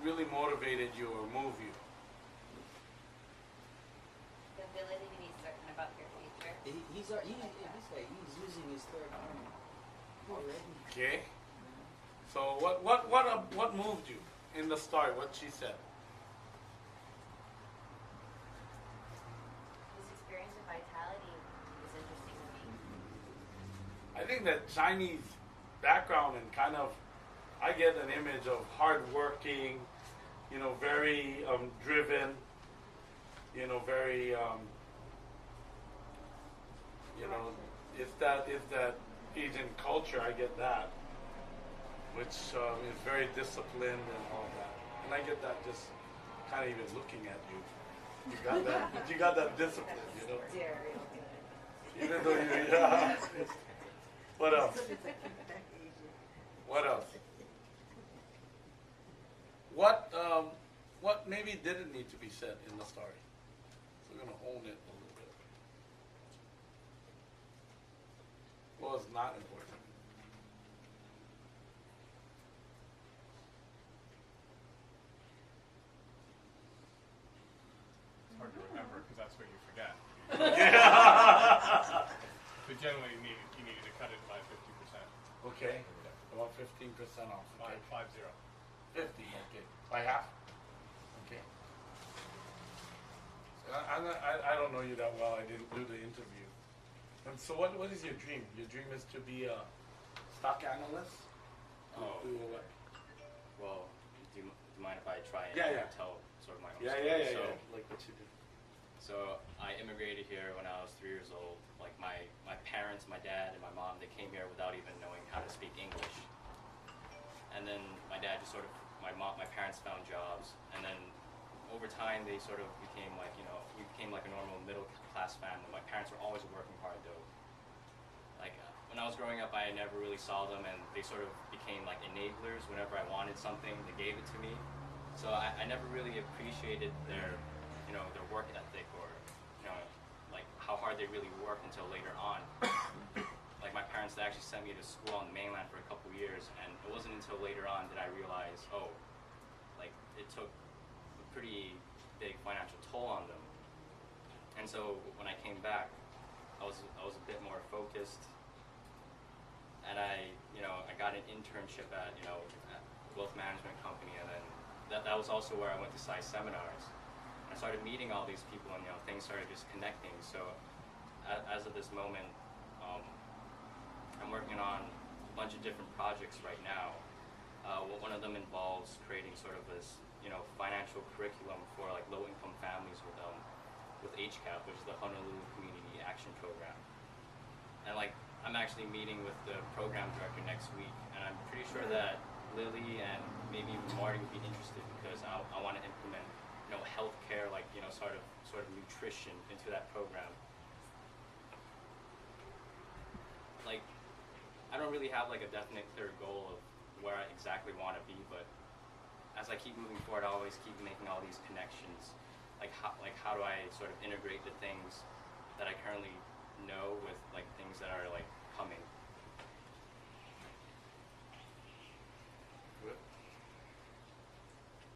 really motivated you or moved you? The ability to be certain about your future. He's using his third arm already. Okay. So what moved you in the start? What she said. This experience of vitality is interesting to me. I think that Chinese background and kind of, I get an image of hardworking, you know, very driven, you know, very, you know, it's that Asian culture. I get that, which is very disciplined and all that, and I get that just kind of even looking at you. You got that. You got that discipline, you know. Even though you, yeah. What else? What else? What maybe didn't need to be said in the story? So we're gonna own it a little bit. What was not important? It's hard to remember because that's what you forget. Yeah. But generally, you needed to cut it by 50%. Okay. About 15% off. Okay. 50. 50. Okay. By half. Okay. So I don't know you that well. I didn't do the interview. And so what is your dream? Your dream is to be a stock analyst? Oh. Do what? Well, do you mind if I try and Yeah. tell sort of my own Yeah, story? yeah. So, Like what you do. So I immigrated here when I was 3 years old. Like my parents, my dad and my mom, they came here without even knowing how to speak English. And then my dad just sort of, my parents found jobs, and then over time they sort of became like, you know, we became like a normal middle class family. My parents were always working hard though. Like when I was growing up, I never really saw them, and they sort of became like enablers. Whenever I wanted something, they gave it to me. So I never really appreciated their, you know, their work ethic, or, you know, like how hard they really worked until later on. Like my parents, they actually sent me to school on the mainland for a couple years, and it wasn't until later on that I realized, oh, like it took a pretty big financial toll on them. And so when I came back, I was a bit more focused, and I got an internship at, you know, at wealth management company, and then that was also where I went to SAI seminars. I started meeting all these people, and, you know, things started just connecting. So as of this moment, I'm working on a bunch of different projects right now. One of them involves creating sort of this, you know, financial curriculum for like low-income families with HCAP, which is the Honolulu Community Action Program. And like, I'm actually meeting with the program director next week, and I'm pretty sure that Lily and maybe even Marty would be interested, because I want to implement, you know, healthcare, like, you know, sort of nutrition into that program. Like, I don't really have like a definite clear goal of where I exactly want to be, but as I keep moving forward, I always keep making all these connections. Like how do I sort of integrate the things that I currently know with like things that are like coming.